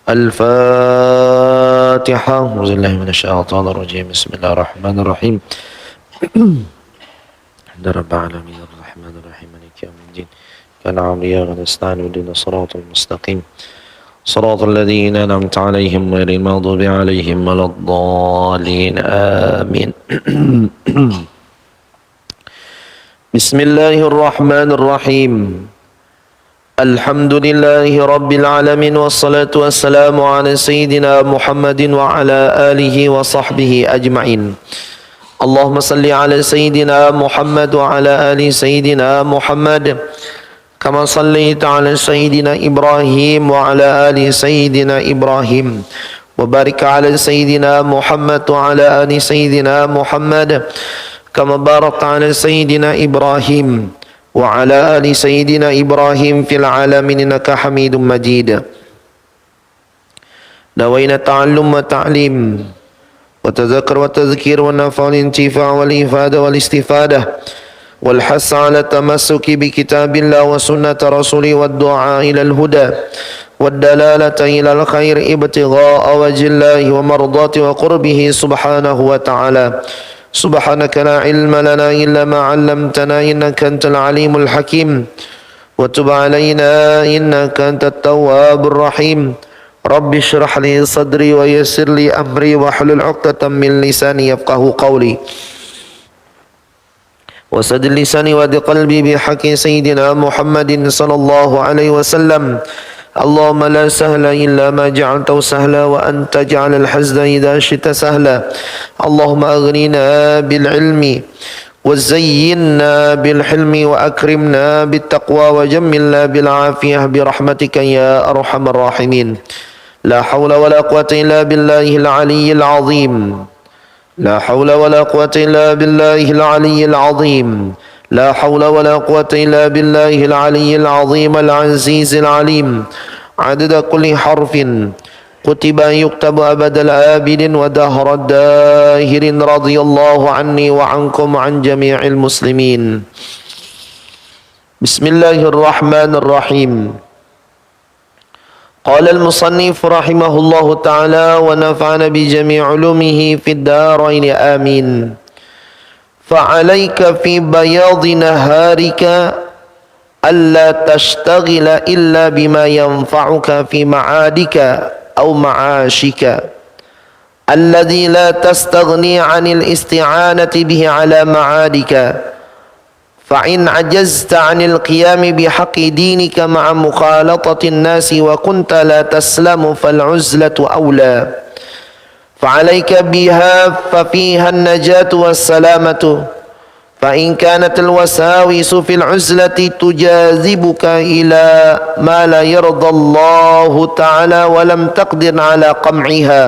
الفاتحة. أعوذ بالله من الشيطان الرجيم. بسم الله الرحمن الرحيم. الحمد لله رب العالمين الرحمن الرحيم مالك يوم الدين. كان عمريا ونستعين ودين الصراط المستقيم صراط الذين أنعمت عليهم غير المغضوب عليهم ولا الضالين آمين. بسم الله الرحمن الرحيم. الحمد لله رب العالمين والصلاة والسلام على سيدنا محمد وعلى آله وصحبه أجمعين. اللهم صل على سيدنا محمد وعلى آل سيدنا محمد كما صليت على سيدنا إبراهيم وعلى آل سيدنا إبراهيم وبارك على سيدنا محمد وعلى آل سيدنا محمد كما باركت على سيدنا إبراهيم وعلى آل سيدنا إبراهيم في العالمين إنك حميد مجيد. نوينا التعلم والتعليم وتذكر والتذكير والنفع والانتفاع والإفادة والاستفادة والحث على التمسك بكتاب الله وسنة رسوله والدعاء إلى الهدى والدلالة إلى الخير ابتغاء وجه الله ومرضاته وقربه سبحانه وتعالى. سبحانك لا علم لنا إلا ما علمتنا إنك أنت العليم الحكيم وتب علينا إنك أنت التواب الرحيم. رب اشرح لي صدري ويسر لي أمري واحلل عقدة من لساني يفقه قولي وسد لساني واد قلبي بحق سيدنا محمد صلى الله عليه وسلم. اللهم لا سهل إلا ما جعلته سهلا وأنت جعل الحزن إذا شئت سهلا. اللهم أغننا بالعلم وزينا بالحلم وأكرمنا بالتقوى وجملنا بالعافية برحمتك يا أرحم الراحمين. لا حول ولا قوة إلا بالله العلي العظيم. لا حول ولا قوة إلا بالله العلي العظيم. لا حول ولا قوة إلا بالله العلي العظيم العزيز العليم. عدد كل حرف كتب يكتب أبد الآبد ودهر الداهر. رضي الله عني وعنكم عن جميع المسلمين. بسم الله الرحمن الرحيم. قال المصنف رحمه الله تعالى ونفعنا بجميع علومه في الدارين آمين. فعليك في بياض نهارك ألا تشتغل إلا بما ينفعك في معادك أو معاشك الذي لا تستغني عن الاستعانة به على معادك. فإن عجزت عن القيام بحق دينك مع مخالطة الناس وكنت لا تسلم فالعزلة أولى. فعليك بها ففيها النجاة والسلامة. فإن كانت الوساوس في العزلة تجاذبك إلى ما لا يرضى الله تعالى ولم تقدر على قمعها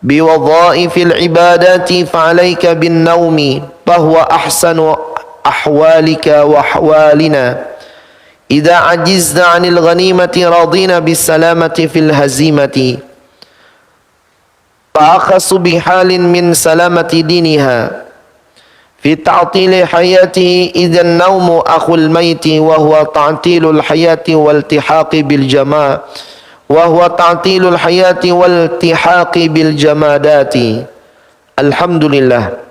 بوظائف العبادات فعليك بالنوم فهو أحسن أحوالك وأحوالنا. إذا عجزت عن الغنيمة راضين بالسلامة في الهزيمة فأخص بحال من سلامة دينها في تعطيل حياته. إذا النوم أخو الميت وهو تعطيل الحياة والالتحاق بالجماع وهو تعطيل الحياة والالتحاق بالجمادات. الحمد لله.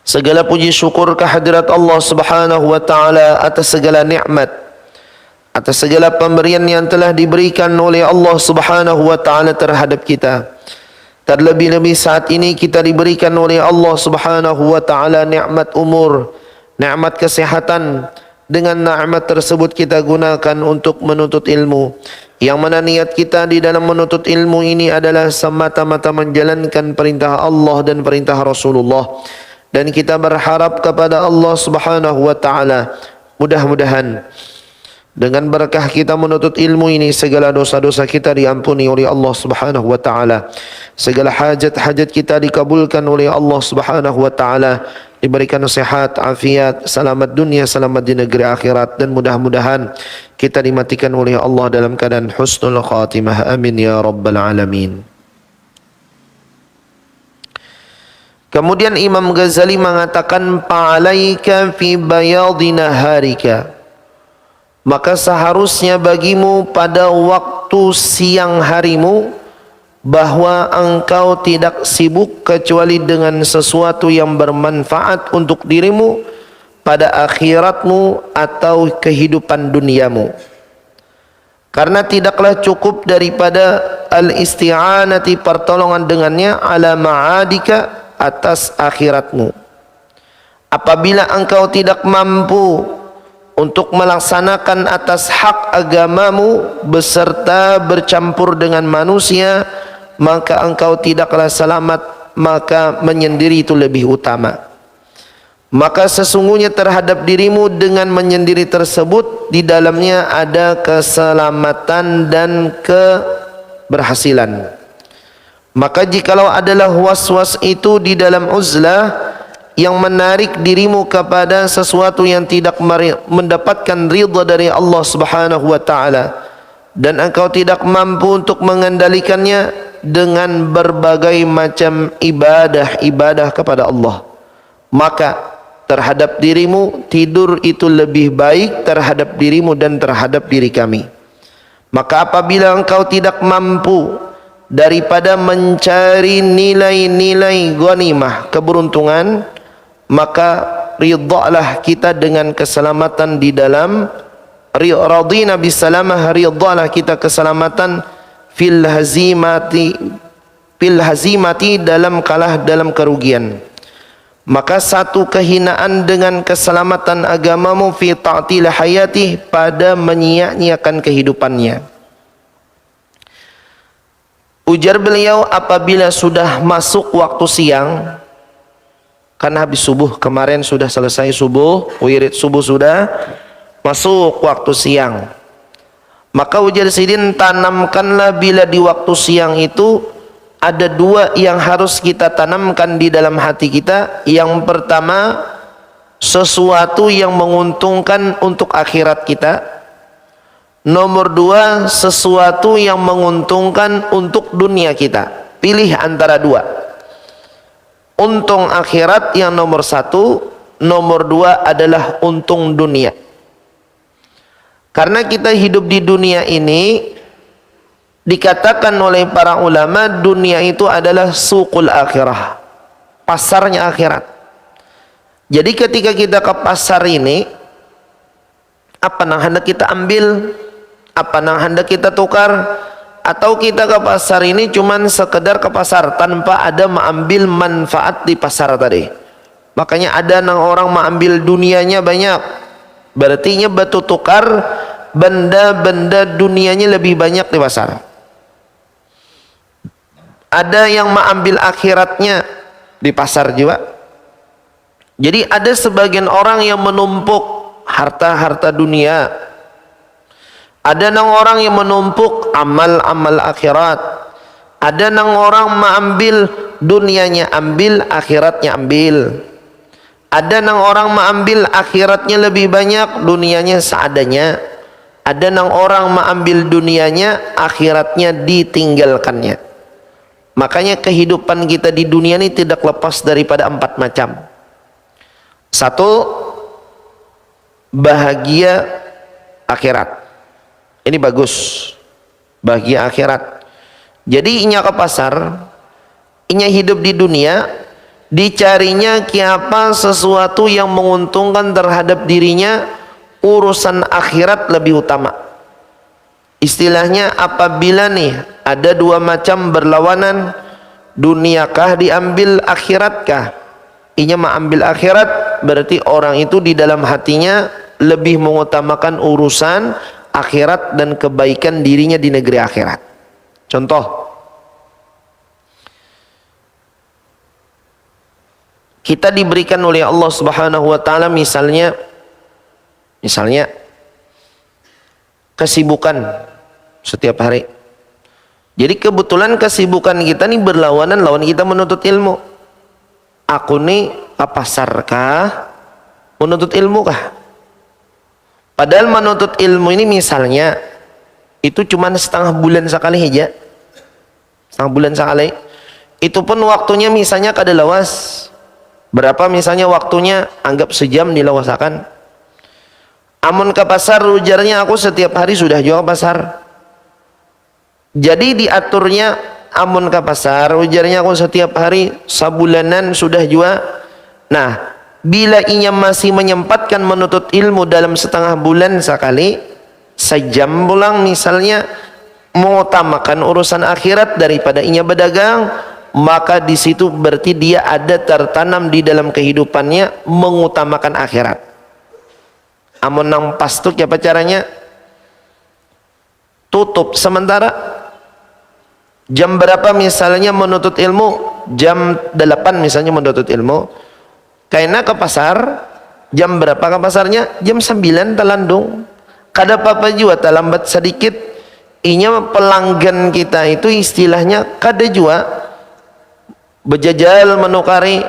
Segala puji syukur kehadirat Allah Subhanahu wa taala atas segala nikmat, atas segala pemberian yang telah diberikan oleh Allah Subhanahu wa taala terhadap kita. Terlebih-lebih saat ini kita diberikan oleh Allah Subhanahu wa taala nikmat umur, nikmat kesehatan. Dengan nikmat tersebut kita gunakan untuk menuntut ilmu. Yang mana niat kita di dalam menuntut ilmu ini adalah semata-mata menjalankan perintah Allah dan perintah Rasulullah. Dan kita berharap kepada Allah Subhanahu wa taala mudah-mudahan dengan berkah kita menuntut ilmu ini segala dosa-dosa kita diampuni oleh Allah Subhanahu wa taala. Segala hajat-hajat kita dikabulkan oleh Allah Subhanahu wa taala. Diberikan sehat, afiat, selamat dunia, selamat di negeri akhirat, dan mudah-mudahan kita dimatikan oleh Allah dalam keadaan husnul khatimah. Amin ya rabbal alamin. Kemudian Imam Ghazali mengatakan fa'alaika fi bayadi naharika maka seharusnya bagimu pada waktu siang harimu bahwa engkau tidak sibuk kecuali dengan sesuatu yang bermanfaat untuk dirimu pada akhiratmu atau kehidupan duniamu. Karena tidaklah cukup daripada al-isti'anati pertolongan dengannya ala ma'adika atas akhiratmu. Apabila engkau tidak mampu untuk melaksanakan atas hak agamamu beserta bercampur dengan manusia, maka engkau tidaklah selamat, maka menyendiri itu lebih utama. Maka sesungguhnya terhadap dirimu dengan menyendiri tersebut di dalamnya ada keselamatan dan keberhasilan. Maka jikalau adalah was-was itu di dalam uzlah yang menarik dirimu kepada sesuatu yang tidak mendapatkan ridha dari Allah Subhanahu wa taala, dan engkau tidak mampu untuk mengendalikannya dengan berbagai macam ibadah kepada Allah, maka terhadap dirimu tidur itu lebih baik terhadap dirimu dan terhadap diri kami. Maka apabila engkau tidak mampu daripada mencari nilai-nilai ghanimah, keberuntungan, maka ridhalah kita dengan keselamatan di dalam radina bisalamah, ridhalah kita keselamatan fil hazimati dalam kalah, dalam kerugian. Maka satu kehinaan dengan keselamatan agamamu fi ta'til hayatih, pada menyia-nyiakan kehidupannya. Ujar beliau, apabila sudah masuk waktu siang, karena habis subuh kemarin sudah selesai subuh, wirid subuh sudah masuk waktu siang, maka ujar Sidin, tanamkanlah bila di waktu siang itu ada dua yang harus kita tanamkan di dalam hati kita. Yang pertama, sesuatu yang menguntungkan untuk akhirat kita. Nomor dua, sesuatu yang menguntungkan untuk dunia kita. Pilih antara dua. Untung akhirat yang nomor satu, nomor dua adalah untung dunia. Karena kita hidup di dunia ini, dikatakan oleh para ulama, dunia itu adalah suqul akhirah, pasarnya akhirat. Jadi ketika kita ke pasar ini, apa yang hendak kita ambil, apa yang hendak kita tukar, atau kita ke pasar ini cuman sekedar ke pasar tanpa ada mengambil manfaat di pasar tadi. Makanya ada yang orang mengambil dunianya banyak, berarti batu tukar benda-benda dunianya lebih banyak di pasar. Ada yang mengambil akhiratnya di pasar juga. Jadi ada sebagian orang yang menumpuk harta-harta dunia. Ada orang yang menumpuk amal-amal akhirat. Ada orang mengambil dunianya ambil, akhiratnya ambil. Ada orang mengambil akhiratnya lebih banyak, dunianya seadanya. Ada orang mengambil dunianya, akhiratnya ditinggalkannya. Makanya kehidupan kita di dunia ini tidak lepas daripada 4 macam. Satu, bahagia akhirat. Ini bagus, bahagia akhirat. Jadi inya ke pasar, inya hidup di dunia, dicarinya kiapa sesuatu yang menguntungkan terhadap dirinya, urusan akhirat lebih utama. Istilahnya apabila nih ada dua macam berlawanan, duniakah diambil, akhiratkah? Inya mengambil akhirat, berarti orang itu di dalam hatinya lebih mengutamakan urusan akhirat dan kebaikan dirinya di negeri akhirat. Contoh, kita diberikan oleh Allah Subhanahu wa taala misalnya kesibukan setiap hari. Jadi kebetulan kesibukan kita nih berlawanan lawan kita menuntut ilmu. Aku nih ke pasar kah? Menuntut ilmu kah? Padahal menuntut ilmu ini misalnya itu cuma setengah bulan sekali aja. Setengah bulan sekali. Itu pun waktunya misalnya kada lawas. Berapa misalnya waktunya? Anggap sejam dilawasakan. Amun ke pasar ujarnya aku setiap hari sudah jual pasar. Jadi diaturnya amun ke pasar ujarnya aku setiap hari sabulanan sudah jual. Nah, bila inya masih menyempatkan menuntut ilmu dalam setengah bulan sekali, sejam pulang misalnya, mengutamakan urusan akhirat daripada inya berdagang, maka di situ berarti dia ada tertanam di dalam kehidupannya mengutamakan akhirat. Amun nang pastuk apa caranya? Tutup sementara. Jam berapa misalnya menuntut ilmu? Jam 8 misalnya menuntut ilmu. Karena ke pasar, jam berapa ke pasarnya? Jam 9 telandung. Kada apa-apa juga terlambat sedikit. Inya pelanggan kita itu istilahnya kada jua bejajal menukari,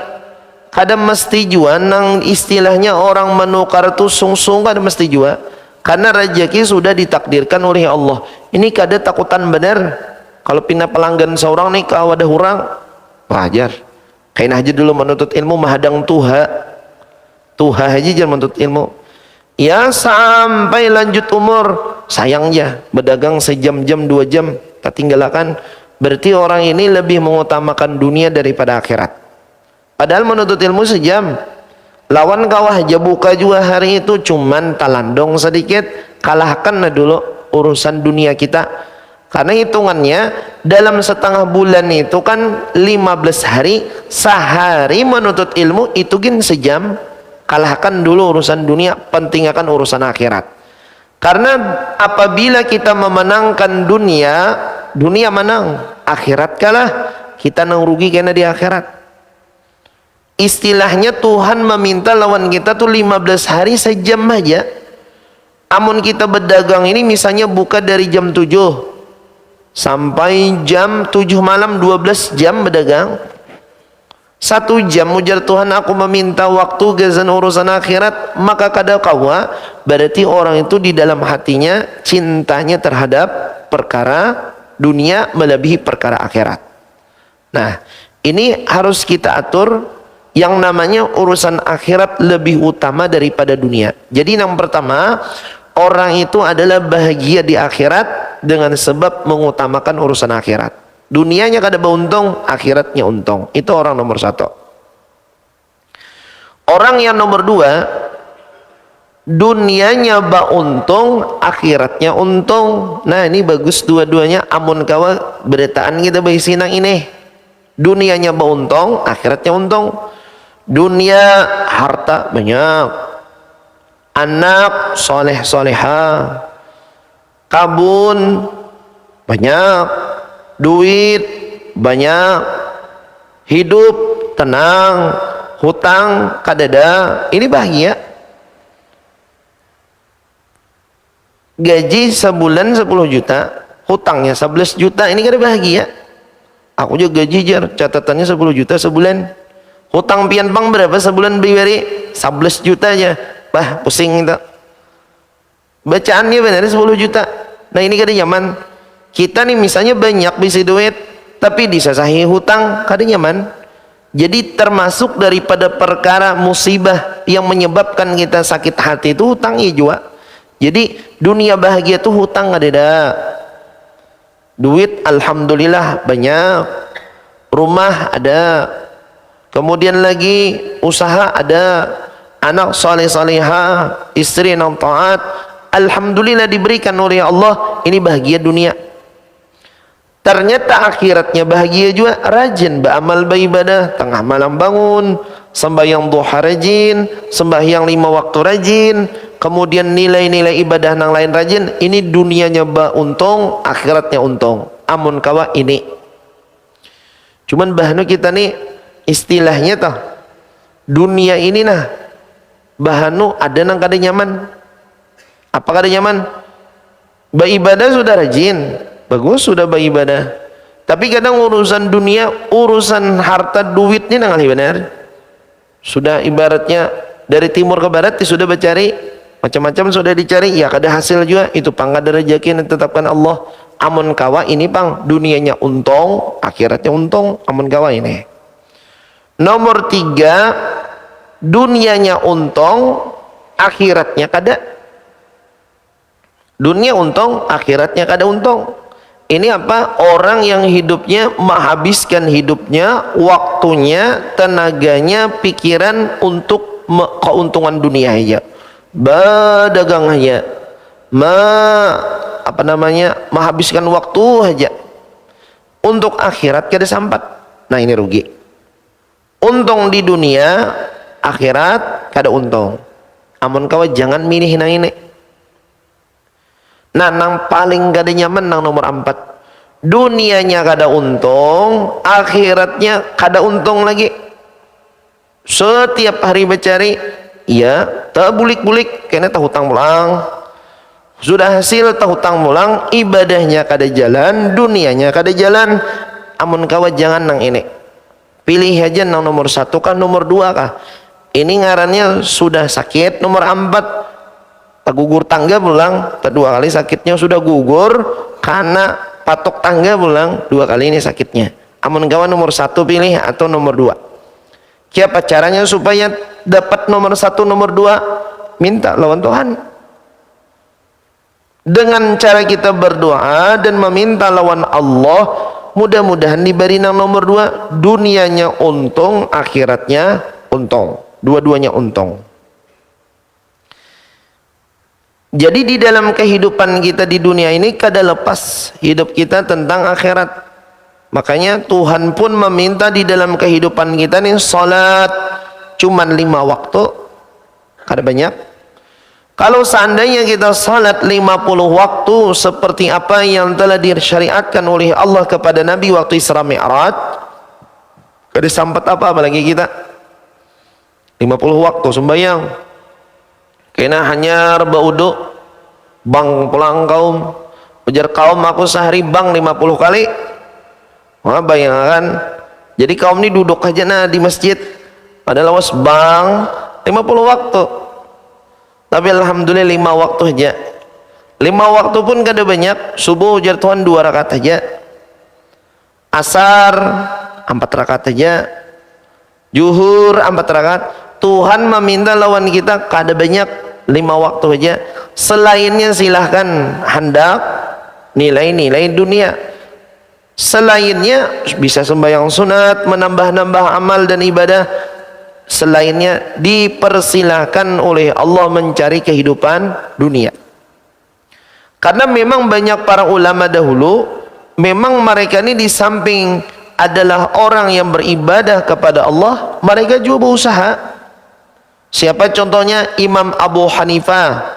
kada mesti jua nang istilahnya orang menukar tu sung-sung, kada mesti jua, karena rezeki sudah ditakdirkan oleh Allah. Ini kada takutan benar kalau pindah pelanggan seorang nih ke wadah hurang wajar. Kain aja dulu menuntut ilmu mahadang tuha aja jangan menuntut ilmu ya sampai lanjut umur. Sayangnya berdagang sejam-jam 2 jam tak tinggalkan, berarti orang ini lebih mengutamakan dunia daripada akhirat. Padahal menuntut ilmu sejam, lawan kawah aja buka juga hari itu cuman talandong sedikit, kalahkan dulu urusan dunia kita. Karena hitungannya dalam setengah bulan itu kan 15 hari, sehari menuntut ilmu itu kan sejam, kalahkan dulu urusan dunia, pentingkan urusan akhirat. Karena apabila kita memenangkan dunia, dunia menang, akhirat kalah, kita nang rugi karena di akhirat. Istilahnya Tuhan meminta lawan kita tuh 15 hari sejam aja. Amun kita berdagang ini misalnya buka dari jam 7 sampai jam 7 malam, 12 jam berdagang. 1 jam ujar Tuhan aku meminta waktu gazan urusan akhirat, maka kada kawa berarti orang itu di dalam hatinya cintanya terhadap perkara dunia melebihi perkara akhirat. Nah, ini harus kita atur yang namanya urusan akhirat lebih utama daripada dunia. Jadi yang pertama, orang itu adalah bahagia di akhirat dengan sebab mengutamakan urusan akhirat. Dunianya kada beruntung, akhiratnya untung. Itu orang nomor 1. Orang yang nomor 2, dunianya beruntung, akhiratnya untung. Nah ini bagus dua-duanya. Amun kawa beritaan kita bersinang ini, dunianya beruntung, akhiratnya untung. Dunia harta banyak, anak soleh soleha, kabun banyak, duit banyak, hidup tenang, hutang kadada. Ini bahagia. Gaji sebulan 10 juta, hutangnya 11 juta, ini kada bahagia. Aku juga gaji jar, catatannya 10 juta sebulan, hutang pian bang berapa sebulan beri 11 juta aja. Bah pusing itu bacaannya benar 10 juta. Nah ini kada nyaman. Kita nih misalnya banyak bisa duit tapi disasahi hutang, kada nyaman. Jadi termasuk daripada perkara musibah yang menyebabkan kita sakit hati itu hutangnya juga. Jadi dunia bahagia itu hutang kada ada. Duit alhamdulillah banyak, rumah ada, kemudian lagi usaha ada, anak saleh salehah, istri yang taat, alhamdulillah diberikan oleh Allah. Ini bahagia dunia. Ternyata akhiratnya bahagia juga, rajin beramal beribadah, tengah malam bangun, sembahyang duha rajin, sembahyang 5 waktu rajin, kemudian nilai-nilai ibadah yang lain rajin. Ini dunianya untung, akhiratnya untung. Amun kawa ini. Cuman bahanu kita nih istilahnya toh, dunia ini nah bahanu ada nang kada nyaman. Apa kada nyaman? Beribadah sudah rajin, bagus sudah beribadah, tapi kadang urusan dunia, urusan harta duit ini nang benar. Sudah ibaratnya dari timur ke barat sudah mencari macam-macam, sudah dicari ya kada hasil juga. Itu pangkat rezeki yang ditetapkan Allah. Amun kawa ini pang dunianya untung, akhiratnya untung. Amun kawa ini. Nomor 3, dunianya untung, akhiratnya kada. Dunia untung, akhiratnya kada untung. Ini apa? Orang yang hidupnya menghabiskan hidupnya, waktunya, tenaganya, pikiran untuk keuntungan dunia aja. Berdagang aja. Menghabiskan waktu aja. Untuk akhirat kada sampat. Nah, ini rugi. Untung di dunia, akhirat kada untung. Amun kau jangan milih nang ini. Nah, nang paling kada nyaman nang nomor 4. Dunianya kada untung, akhiratnya kada untung lagi. Setiap hari mencari, ya, tak bulik-bulik, kena tak hutang mulang. Sudah hasil tak hutang mulang, ibadahnya kada jalan, dunianya kada jalan. Amun kawa jangan nang ini. Pilih aja nang nomor 1 kah, nomor 2 kah. Ini ngarannya sudah sakit, nomor 4. Tak gugur tangga pulang, tak 2 kali sakitnya sudah gugur karena patok tangga pulang 2 kali ini sakitnya. Amun kawan nomor 1 pilih atau nomor 2. Siapa caranya supaya dapat nomor 1, nomor 2? Minta lawan Tuhan. Dengan cara kita berdoa dan meminta lawan Allah, mudah-mudahan diberi nang nomor 2. Dunianya untung, akhiratnya untung. Dua-duanya untung. Jadi di dalam kehidupan kita di dunia ini kada lepas hidup kita tentang akhirat. Makanya Tuhan pun meminta di dalam kehidupan kita nih salat cuman 5 waktu. Kada banyak. Kalau seandainya kita salat 50 waktu seperti apa yang telah disyariatkan oleh Allah kepada Nabi waktu Isra Mi'raj, kada sampat apa lagi kita. 50 waktu sembahyang. Kena hanya berwudu, bang pulang kaum, ujar kaum aku sehari bang 50 kali. Wah, bayangkan. Jadi kaum ini duduk aja nah di masjid, padahal was bang 50 waktu. Tapi alhamdulillah 5 waktu aja. 5 waktu pun kada banyak. Subuh ujar Tuhan 2 rakaat aja. Asar 4 rakaat aja. Zuhur 4 rakaat. Tuhan meminta lawan kita kada banyak, 5 waktu aja. Selainnya silahkan hendak nilai-nilai dunia. Selainnya bisa sembahyang sunat, menambah-nambah amal dan ibadah. Selainnya dipersilahkan oleh Allah mencari kehidupan dunia. Karena memang banyak para ulama dahulu, memang mereka ini di samping adalah orang yang beribadah kepada Allah, mereka juga berusaha. Siapa contohnya? Imam Abu Hanifah,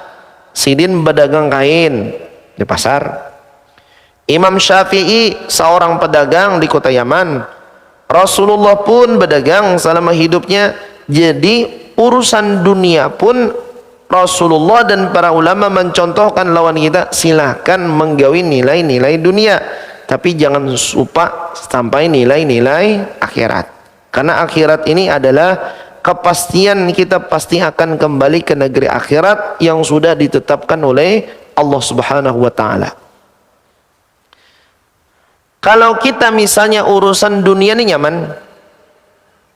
sidin berdagang kain di pasar. Imam Syafi'i seorang pedagang di kota Yaman. Rasulullah pun berdagang selama hidupnya. Jadi urusan dunia pun Rasulullah dan para ulama mencontohkan lawan kita, silahkan menggawi nilai-nilai dunia, tapi jangan lupa sampai nilai-nilai akhirat. Karena akhirat ini adalah kepastian kita pasti akan kembali ke negeri akhirat yang sudah ditetapkan oleh Allah Subhanahu wa taala. Kalau kita misalnya urusan dunia ini nyaman,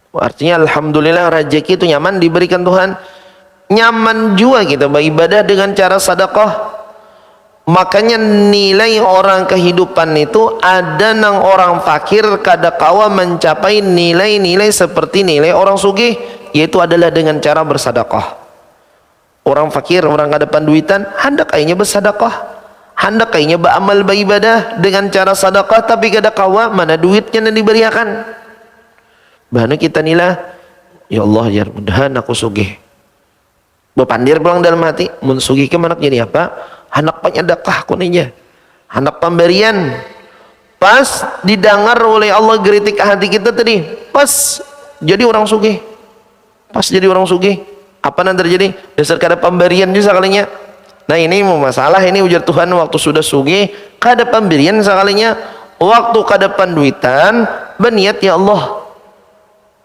artinya alhamdulillah rezeki itu nyaman diberikan Tuhan. Nyaman juga kita beribadah dengan cara sedekah. Makanya nilai orang kehidupan itu ada nang orang fakir kada kawa mencapai nilai-nilai seperti nilai orang sugih, yaitu adalah dengan cara bersedekah. Orang fakir, orang kada panduitan, hendak kayaknya bersedekah, hendak kayaknya beramal beribadah dengan cara sedekah, tapi kada kawa mana duitnya yang diberikan. Bahana kita nilai, ya Allah ya mudahan aku sugih. Bepandir pulang dalam hati, mun sugih ke manak jadi apa? Hendak penyedekah kunanya, hendak pemberian. Pas didengar oleh Allah geritik hati kita tadi, pas jadi orang sugih. Pas jadi orang sugih, apa yang terjadi? Dasar kada pemberian juga sekalinya. Nah ini mau masalah ini ujar Tuhan, waktu sudah sugih kada pemberian sekalinya, waktu kada panduitan berniat ya Allah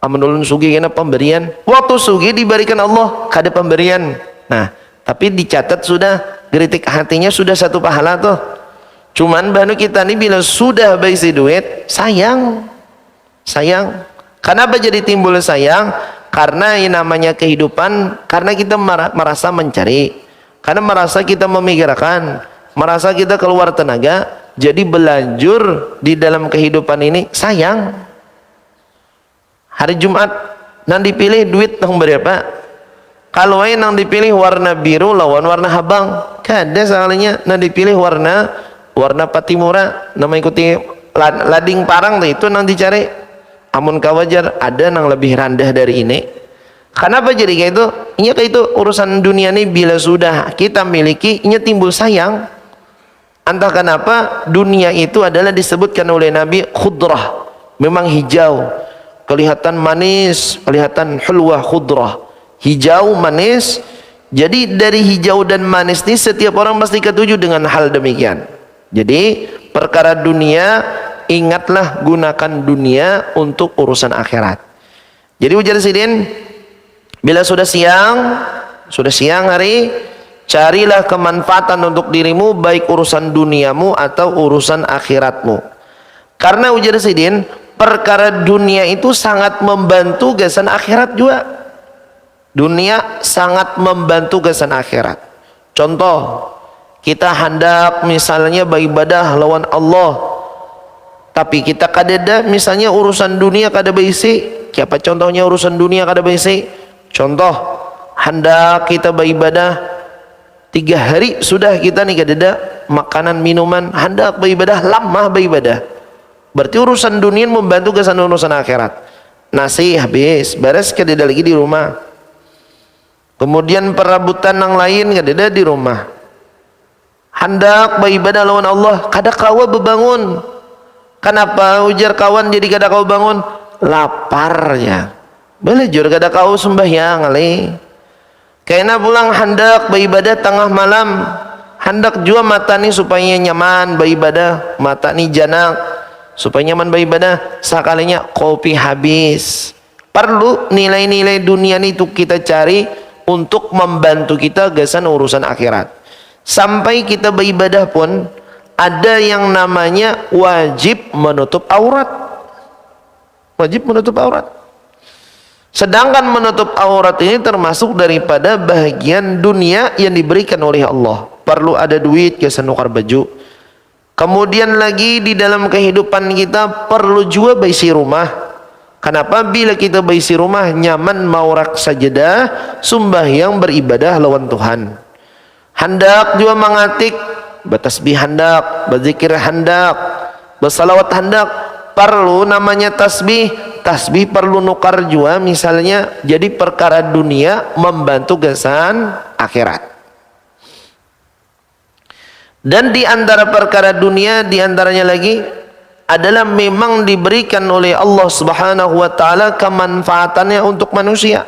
amun sugih kena pemberian, waktu sugih diberikan Allah kada pemberian. Nah tapi dicatat sudah geritik hatinya sudah 1 pahala tuh. Cuman banu kita nih bila sudah berisi duit sayang. Kenapa jadi timbul sayang? Karena yang namanya kehidupan, karena kita merasa mencari, Karena merasa kita memikirkan, merasa kita keluar tenaga, jadi berlanjur di dalam kehidupan ini sayang. Hari Jumat nang dipilih duit nang berapa? Kalau nang dipilih warna biru lawan warna habang, kada sekalinya nang dipilih warna patimura, nama ikuti lading parang itu nang dicari. Amun kawajar ada nang lebih rendah dari ini. Kenapa jadi kayak itu? Ini kayak itu urusan dunia ini bila sudah kita miliki, ini timbul sayang. Entah kenapa dunia itu adalah disebutkan oleh Nabi khudrah, memang hijau, kelihatan manis, kelihatan hulwah khudrah, hijau manis. Jadi dari hijau dan manis ini setiap orang pasti ketujuh dengan hal demikian. Jadi perkara dunia, ingatlah gunakan dunia untuk urusan akhirat. Jadi ujar sidin, bila sudah siang hari, carilah kemanfaatan untuk dirimu, baik urusan duniamu atau urusan akhiratmu. Karena ujar sidin, perkara dunia itu sangat membantu gasan akhirat juga. Dunia sangat membantu gasan akhirat. Contoh, kita hendak misalnya beribadah lawan Allah, tapi kita kadeda misalnya urusan dunia kada berisi. Siapa contohnya urusan dunia kada berisi? Contoh, hendak kita beribadah 3 hari sudah kita nih kadeda makanan minuman, hendak beribadah lama beribadah. Berarti urusan dunia membantu kesan urusan akhirat. Nasi habis, beres kadeda lagi di rumah. Kemudian perabotan yang lain kadeda di rumah. Hendak beribadah lawan Allah, kada kawa bebangun. Kenapa ujar kawan jadi kada kawa bangun? Laparnya. Boleh juga kada kau sembahyang ali. Kena pulang hendak beribadah tengah malam, hendak jua mata ni supaya nyaman beribadah, mata ni janak supaya nyaman beribadah. Sekalinya kopi habis. Perlu nilai-nilai dunia ni itu kita cari untuk membantu kita gasan urusan akhirat. Sampai kita beribadah pun ada yang namanya wajib menutup aurat. Wajib menutup aurat. Sedangkan menutup aurat ini termasuk daripada bahagian dunia yang diberikan oleh Allah. Perlu ada duit ke senukar baju. Kemudian lagi di dalam kehidupan kita perlu juga baisi rumah. Kenapa? Bila kita baisi rumah nyaman maurak sajadah, sembahyang beribadah lawan Tuhan. Hendak juga mengatik, bertasbih hendak, berzikir hendak, bersalawat hendak. Perlu namanya tasbih perlu nukar jua misalnya. Jadi perkara dunia membantu gasan akhirat. Dan di antara perkara dunia, di antaranya lagi adalah memang diberikan oleh Allah Subhanahu wa taala kemanfaatannya untuk manusia.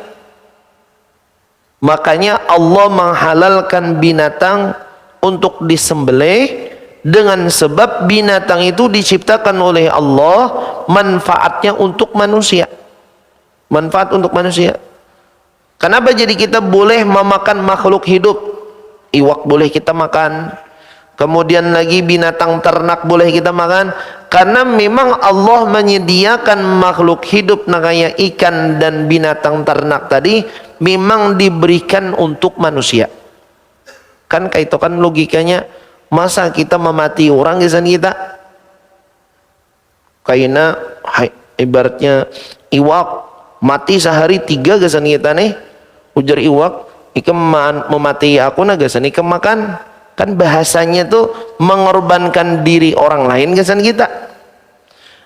Makanya Allah menghalalkan binatang untuk disembelih, dengan sebab binatang itu diciptakan oleh Allah manfaatnya untuk manusia. Manfaat untuk manusia. Kenapa jadi kita boleh memakan makhluk hidup? Iwak boleh kita makan. Kemudian lagi binatang ternak boleh kita makan. Karena memang Allah menyediakan makhluk hidup kayak ikan dan binatang ternak tadi memang diberikan untuk manusia. Kan kayak itu kan logikanya. Masa kita memati orang kesan kita? Kaina ibaratnya iwak mati sehari 3 kesan kita nih. Ujar iwak, ikam memati aku na kesan ikam makan. Kan bahasanya tuh mengorbankan diri orang lain kesan kita.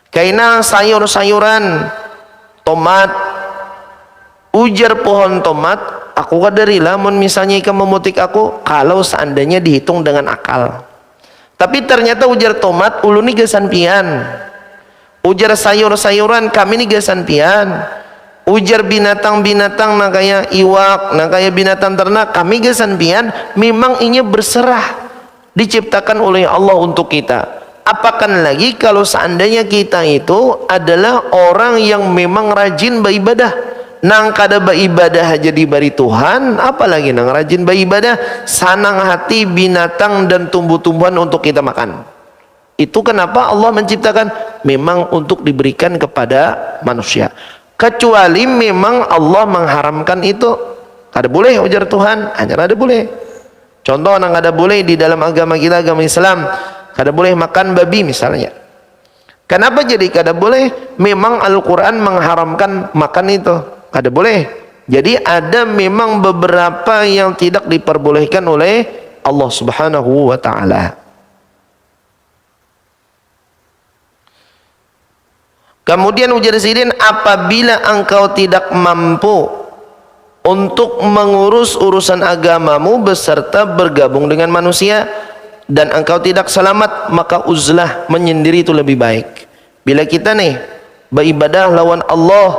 Kaina sayur-sayuran, tomat, ujar pohon tomat. Aku kadarilah misalnya ikan memutik aku kalau seandainya dihitung dengan akal. Tapi ternyata ujar tomat ulu ni gasan pian. Ujar sayur-sayuran kami ni gasan pian. Ujar binatang-binatang na kaya iwak, na kaya binatang ternak kami gasan pian. Memang ini berserah diciptakan oleh Allah untuk kita. Apakan lagi kalau seandainya kita itu adalah orang yang memang rajin beribadah. Nang kada beribadah aja diberi Tuhan, apalagi nang rajin beribadah, sanang hati binatang dan tumbuh-tumbuhan untuk kita makan. Itu kenapa Allah menciptakan memang untuk diberikan kepada manusia. Kecuali memang Allah mengharamkan itu. Kada boleh ujar Tuhan, hanya ada boleh. Contoh yang kada boleh di dalam agama kita, agama Islam, kada boleh makan babi misalnya. Kenapa jadi kada boleh? Memang Al-Quran mengharamkan makan itu, kada boleh. Jadi ada memang beberapa yang tidak diperbolehkan oleh Allah Subhanahu wa ta'ala. Kemudian ujar Sidin, apabila engkau tidak mampu untuk mengurus urusan agamamu beserta bergabung dengan manusia dan engkau tidak selamat, maka uzlah, menyendiri itu lebih baik. Bila kita nih beribadah lawan Allah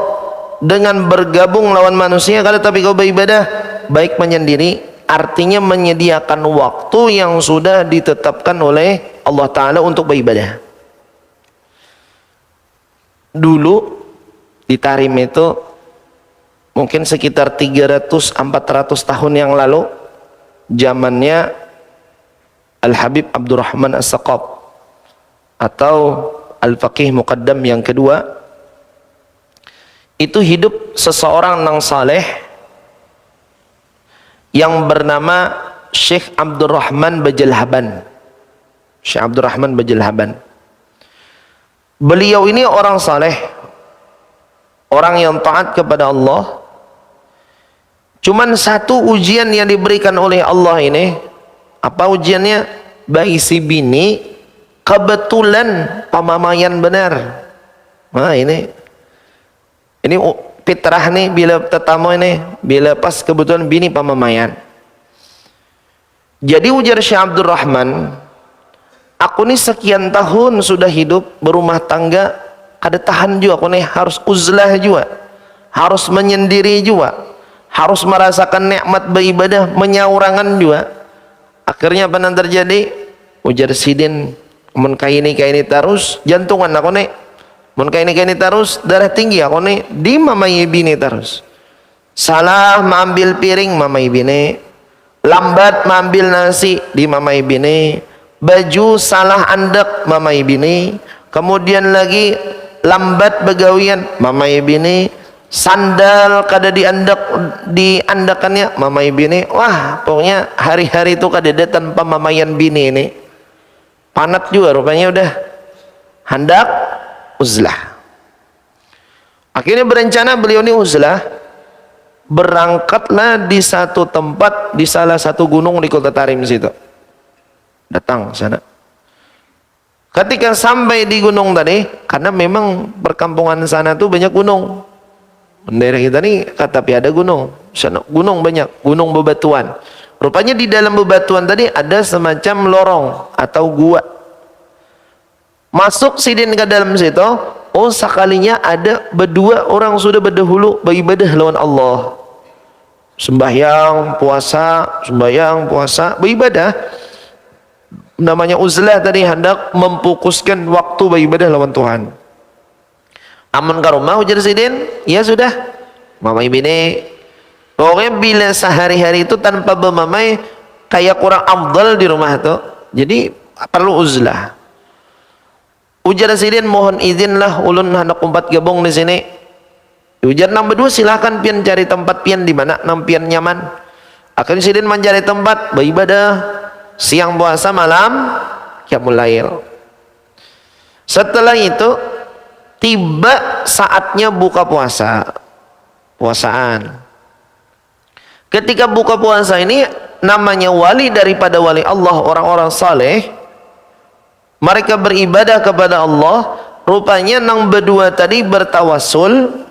dengan bergabung lawan manusia, kalau tapi kau beribadah baik menyendiri, artinya menyediakan waktu yang sudah ditetapkan oleh Allah Ta'ala untuk beribadah. Dulu di Tarim itu mungkin sekitar 300-400 tahun yang lalu, zamannya Al-Habib Abdurrahman As-Saqaf atau Al-Faqih Muqaddam yang kedua, itu hidup seseorang yang saleh yang bernama Syekh Abdurrahman Bajalhaban. Syekh Abdurrahman Bajalhaban. Beliau ini orang saleh, orang yang taat kepada Allah. Cuman satu ujian yang diberikan oleh Allah ini, apa ujiannya? Bagi si bini kebetulan pamamayan benar. Nah ini fitrah nih, bila tetamu ini, bila pas kebetulan bini pamamayan. Jadi ujar Syekh Abdurrahman, aku nih sekian tahun sudah hidup berumah tangga, kada tahan juga aku nih, harus uzlah juga, harus menyendiri juga, harus merasakan nikmat beribadah, menyaurangan juga. Akhirnya apa yang terjadi? Ujar Sidin, mun kaini terus jantungan aku nih, mun kaini terus darah tinggi aku nih, di mamai bini terus. Salah mengambil piring mamai bini, lambat mengambil nasi di mamai bini, baju salah andak mamai bini, kemudian lagi lambat begawian mamai bini, sandal kada diandakannya mamai bini. Wah pokoknya hari-hari itu kada ada tanpa mamayan bini ini. Panat juga rupanya, udah hendak uzlah. Akhirnya berencana beliau ini uzlah, berangkatlah di satu tempat di salah satu gunung di kota Tarim situ. Datang sana. Ketika sampai di gunung tadi, karena memang perkampungan sana tuh banyak gunung. Daerah kita nih tapi ada gunung. Sana gunung banyak, gunung bebatuan. Rupanya di dalam bebatuan tadi ada semacam lorong atau gua. Masuk Sidin ke dalam situ, oh sekalinya ada berdua orang sudah berdahulu beribadah lawan Allah. Sembahyang, puasa, beribadah. Namanya uzlah tadi, hendak memfokuskan waktu beribadah lawan Tuhan. Aman ke rumah ujar Sidin, ya sudah mamai bini. Pokoknya bila sehari-hari itu tanpa bermamai kayak kurang afdal di rumah tuh, jadi perlu uzlah. Ujar Sidin, mohon izinlah ulun hendak umpat gabung di sini. Ujar nang berdua, silahkan pian cari tempat pian di mana nang pian nyaman. Akhirnya Sidin mencari tempat beribadah, siang puasa, malam qiyamul lail. Setelah itu tiba saatnya buka puasaan. Ketika buka puasa ini, namanya wali daripada wali Allah, orang-orang saleh, mereka beribadah kepada Allah. Rupanya nang berdua tadi bertawassul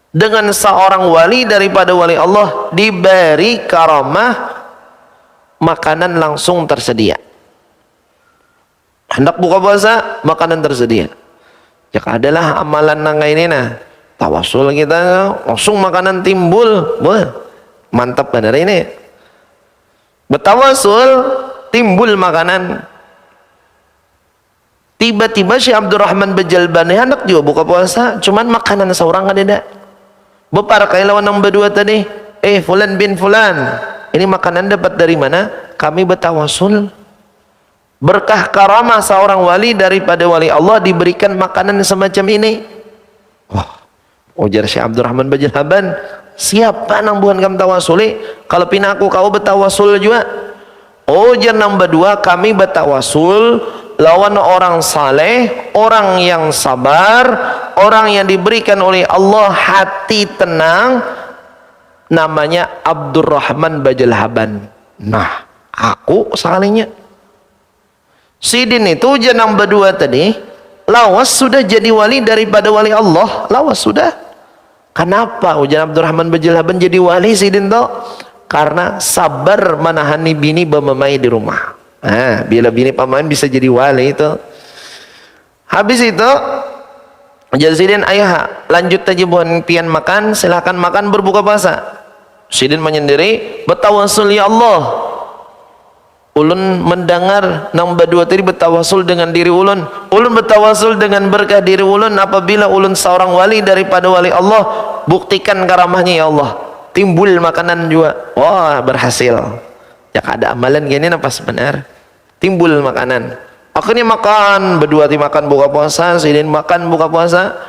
dengan seorang wali daripada wali Allah, diberi karamah makanan langsung tersedia. Hendak buka puasa, makanan tersedia. Ya adalah amalan nang ini nah, tawassul kita langsung makanan timbul. Wah, mantap benar ini. Bertawassul timbul makanan. Tiba-tiba Syekh Abdurrahman Bajalbani hendak juga buka puasa, cuman makanan seorang kan ada. Bepar kayak lawan yang berdua tadi, fulan bin fulan, ini makanan dapat dari mana? Kami bertawassul berkah karamah seorang wali daripada wali Allah diberikan makanan semacam ini. Wah, ujar Syekh Abdurrahman Bajalhaban, siapa nang buhan kam tawasuli kalau pina aku kau betawasul juga. Oh jar nombor 2 kami betawasul lawan orang saleh, orang yang sabar, orang yang diberikan oleh Allah hati tenang, namanya Abdurrahman Bajalhaban. Nah aku sekalinya Sidin itu jar nombor 2 tadi lawas sudah jadi wali daripada wali Allah, lawas sudah. Kenapa ujian Abdurrahman Bajalhaban jadi wali Sidin tuh? Karena sabar menahani bini bermamai di rumah. Nah, bila bini pamain bisa jadi wali itu. Habis itu ujian Sidin, ayah lanjut aja buat pian makan, silakan makan berbuka puasa. Sidin menyendiri bertawasul, ya Allah, ulun mendengar nombor 2 tadi bertawasul dengan diri ulun bertawasul dengan berkah diri ulun, apabila ulun seorang wali daripada wali Allah, buktikan karamahnya ya Allah, timbul makanan juga. Wah berhasil ya, ada amalan gini apa sebenar timbul makanan. Akhirnya makan berdua makan buka puasa. Sidin makan buka puasa.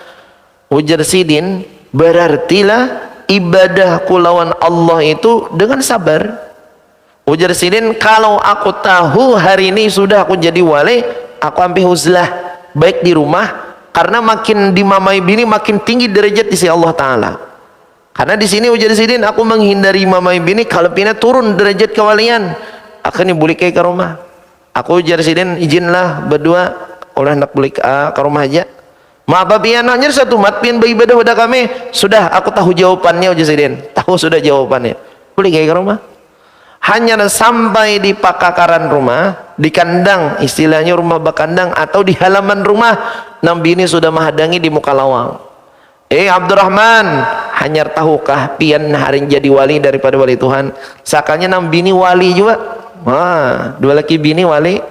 Ujar Sidin, berartilah ibadahku lawan Allah itu dengan sabar. Ujar Sidin, kalau aku tahu hari ini sudah aku jadi wali, aku ambil uzlah baik di rumah, karena makin dimamai bini makin tinggi derajat di sisi Allah Ta'ala. Karena di sini ujar Sidin, aku menghindari mamai bini, kalau pina turun derajat kewalian, akhirnya boleh ke rumah. Aku ujar Sidin, izinlah berdua, orang nak boleh ke rumah aja. Maaf pian hanya satu mat pian beribadah pada kami. Sudah aku tahu jawabannya ujar Sidin, tahu sudah jawabannya. Boleh ke rumah. Hanya sampai di pakakaran rumah, di kandang, istilahnya rumah bakandang, atau di halaman rumah, nang bini sudah menghadangi di muka lawang. Abdurrahman, hanya tahukah pian hari jadi wali daripada wali Tuhan? Sakanya nang bini wali juga. Wah, 2 laki bini wali.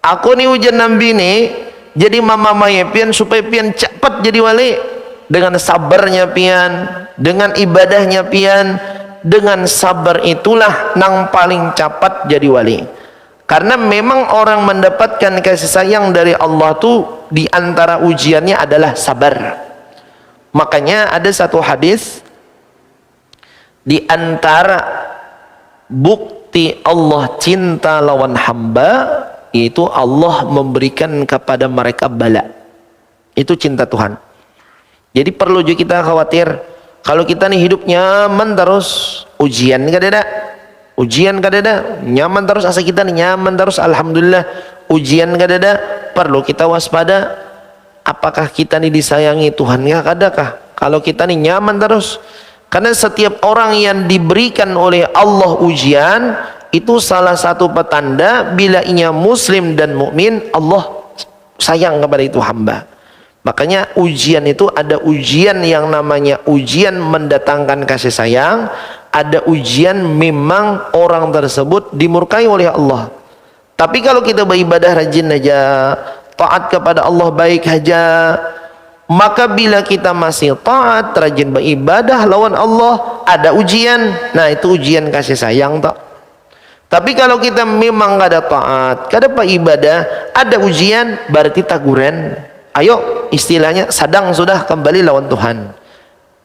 Aku nih ujian nang bini jadi mama maya pian supaya pian cepat jadi wali, dengan sabarnya pian, dengan ibadahnya pian. Dengan sabar itulah nang paling cepat jadi wali. Karena memang orang mendapatkan kasih sayang dari Allah tuh di antara ujiannya adalah sabar. Makanya ada satu hadis, di antara bukti Allah cinta lawan hamba, itu Allah memberikan kepada mereka bala. Itu cinta Tuhan. Jadi perlu juga kita khawatir kalau kita nih hidup nyaman terus, ujian kadada, ujian kadada, nyaman terus, asa kita nih nyaman terus, alhamdulillah, ujian kadada, perlu kita waspada. Apakah kita nih disayangi Tuhan ya kadakah kalau kita nih nyaman terus? Karena setiap orang yang diberikan oleh Allah ujian, itu salah satu petanda bila ia muslim dan mukmin, Allah sayang kepada itu hamba. Makanya ujian itu ada ujian yang namanya ujian mendatangkan kasih sayang, ada ujian memang orang tersebut dimurkai oleh Allah. Tapi kalau kita beribadah rajin aja, taat kepada Allah baik aja, maka bila kita masih taat, rajin beribadah lawan Allah, ada ujian. Nah itu ujian kasih sayang tak. Tapi kalau kita memang gak ada taat, gak ada ibadah, ada ujian, berarti taguran. Ayo istilahnya sadang sudah kembali lawan Tuhan.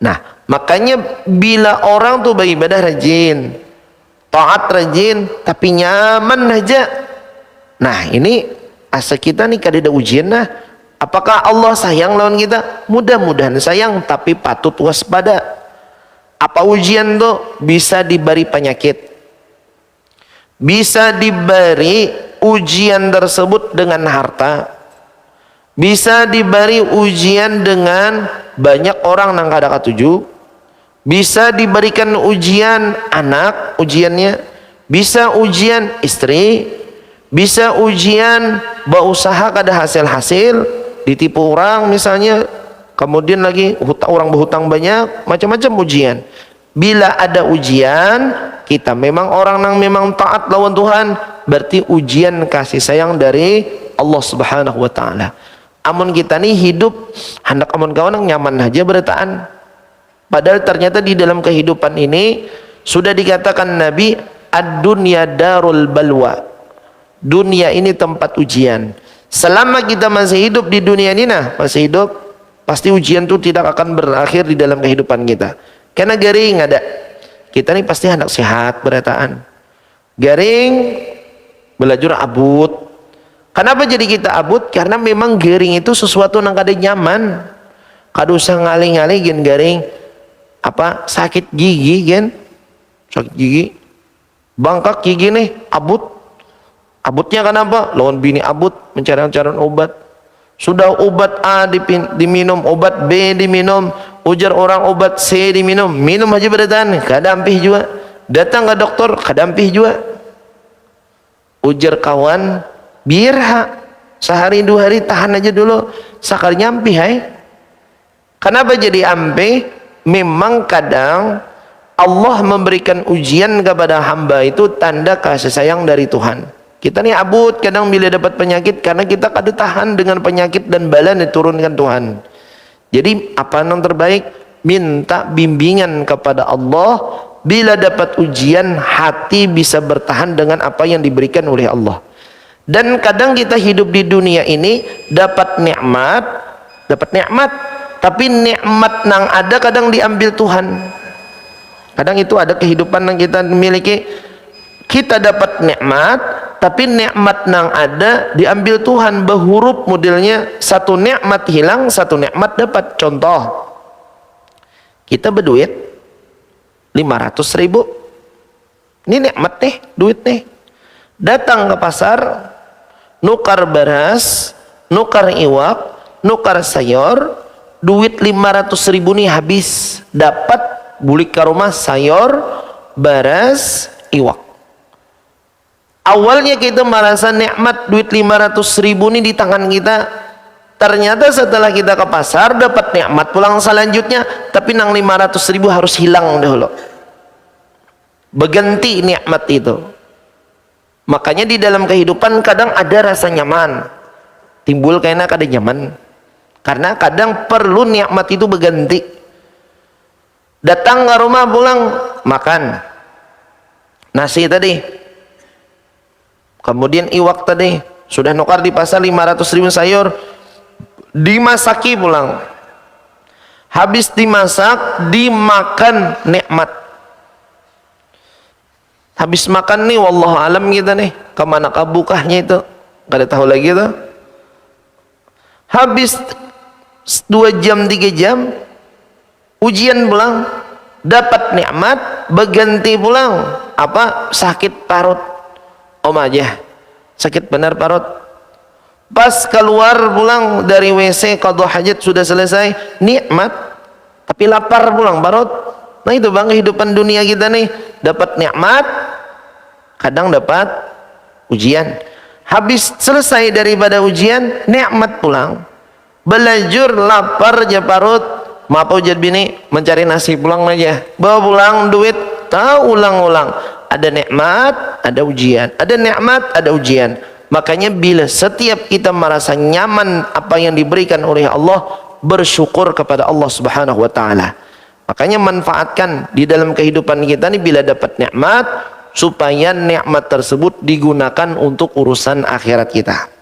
Nah makanya bila orang tuh beribadah rajin, taat rajin, tapi nyaman aja, nah ini asa kita nih kadang ada ujian. Nah apakah Allah sayang lawan kita? Mudah-mudahan sayang, tapi patut waspada. Apa ujian tuh? Bisa diberi penyakit, bisa diberi ujian tersebut dengan harta, bisa diberi ujian dengan banyak orang nang kada katuju, bisa diberikan ujian anak ujiannya, bisa ujian istri, bisa ujian berusaha kada hasil-hasil, ditipu orang misalnya, kemudian lagi orang berhutang banyak, macam-macam ujian. Bila ada ujian, kita memang orang yang memang taat lawan Tuhan, berarti ujian kasih sayang dari Allah Subhanahu wa taala. Amun kita nih hidup hendak amun kawan yang nyaman aja bertaan. Padahal ternyata di dalam kehidupan ini sudah dikatakan Nabi, ad-dunya darul balwa. Dunia ini tempat ujian. Selama kita masih hidup di dunia ini, masih hidup, pasti ujian itu tidak akan berakhir di dalam kehidupan kita. Karena garing ada. Kita nih pasti hendak sehat berataan. Garing, belajur abut. Kenapa jadi kita abut? Karena memang garing itu sesuatu yang kada nyaman. Kada usah ngalih-ngalih gen garing. Apa? Sakit gigi gen. Sakit gigi. Bangkak gigi nih, abut. Abutnya kenapa? Lawan bini abut, mencari-cari obat. Sudah obat A diminum, obat B diminum, ujar orang obat C diminum, minum aja berdatan, kadampih juga. Datang ke dokter, kadampih juga. Ujar kawan, biar sehari dua hari tahan aja dulu, sakar nyampi hai. Kenapa jadi ampe? Memang kadang Allah memberikan ujian kepada hamba itu tanda kasih sayang dari Tuhan. Kita nih abut kadang bila dapat penyakit karena kita kada tahan dengan penyakit dan bala yang diturunkan Tuhan. Jadi apa yang terbaik? Minta bimbingan kepada Allah. Bila dapat ujian, hati bisa bertahan dengan apa yang diberikan oleh Allah. Dan kadang kita hidup di dunia ini dapat nikmat, tapi nikmat nang ada kadang diambil Tuhan. Kadang itu ada kehidupan yang kita miliki, kita dapat nikmat, tapi nikmat nang ada diambil Tuhan. Berhuruf modelnya, satu nikmat hilang, satu nikmat dapat. Contoh, kita berduit 500.000, ini nikmat nih, duit nih. Datang ke pasar, nukar beras, nukar iwak, nukar sayur, duit 500.000 nih habis. Dapat bulik ke rumah sayur, beras, iwak. Awalnya kita merasa nikmat duit 500.000 ini di tangan kita. Ternyata setelah kita ke pasar dapat nikmat pulang selanjutnya, tapi nang 500.000 harus hilang dahulu. Berganti nikmat itu. Makanya di dalam kehidupan kadang ada rasa nyaman. Timbul karena kada nyaman. Karena kadang perlu nikmat itu berganti. Datang ke rumah pulang makan nasi tadi. Kemudian iwak tadi sudah nukar di pasar 500.000 sayur, dimasaki pulang. Habis dimasak, dimakan nikmat. Habis makan nih, wallahu alam kita nih, kemana kabukahnya itu? Kada tahu lagi tuh. Habis 2 jam 3 jam, ujian pulang, dapat nikmat, berganti pulang. Apa? Sakit parut. Om aja sakit benar parut. Pas keluar pulang dari WC qadha hajat sudah selesai, nikmat tapi lapar pulang parut. Nah itu bang kehidupan dunia kita nih, dapat nikmat kadang dapat ujian. Habis selesai daripada ujian, nikmat pulang, belajur lapar aja parut, maaf ujar bini mencari nasi pulang aja, bawa pulang duit tahu ulang-ulang. Ada nikmat, ada ujian. Ada nikmat, ada ujian. Makanya bila setiap kita merasa nyaman apa yang diberikan oleh Allah, bersyukur kepada Allah Subhanahu wa taala. Makanya manfaatkan di dalam kehidupan kita ini bila dapat nikmat, supaya nikmat tersebut digunakan untuk urusan akhirat kita.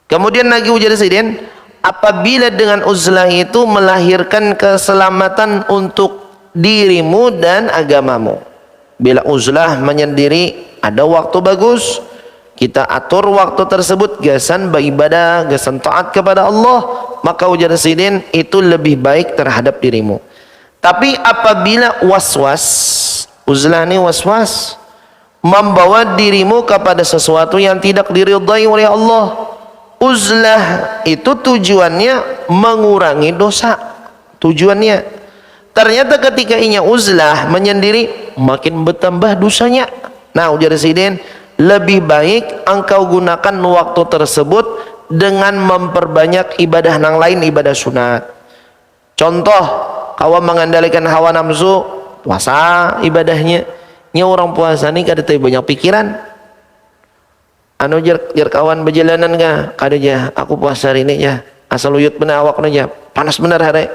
Kemudian lagi ujar Sayyidin, apabila dengan uzlah itu melahirkan keselamatan untuk dirimu dan agamamu. Bila uzlah menyendiri, ada waktu bagus, kita atur waktu tersebut gasan beribadah, gasan taat kepada Allah, maka ujar Sayyidin itu lebih baik terhadap dirimu. Tapi apabila waswas, uzlah ini waswas, membawa dirimu kepada sesuatu yang tidak diridhai oleh Allah, uzlah itu tujuannya mengurangi dosa. Tujuannya ternyata ketika inya uzlah menyendiri, makin bertambah dosanya. Nah ujar Sayyidin, lebih baik engkau gunakan waktu tersebut dengan memperbanyak ibadah nang lain, ibadah sunat. Contoh, kawan mengandalkan hawa nafsu, puasa ibadahnya. Nya orang puasa nih kada tahu banyak pikiran. Anu jar kawan berjalanan ka, kada aja aku puasa hari ini ya, asal uyut benar awak aja, panas benar hari.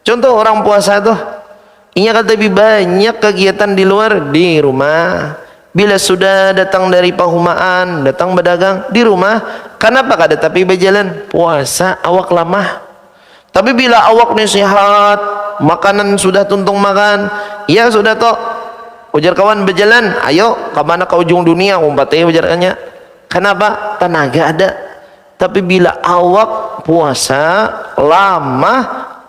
Contoh orang puasa tuh, inya kata lebih banyak kegiatan di luar, di rumah. Bila sudah datang dari pahumaan, datang berdagang di rumah, kenapa kada tapi berjalan? Puasa awak lemah. Tapi bila awak ni sehat, makanan sudah tuntung makan. Ya sudah toh. Ujar kawan berjalan, ayo kemana ke ujung dunia umpatnya ujarkannya. Kenapa? Tenaga ada. Tapi bila awak puasa lama,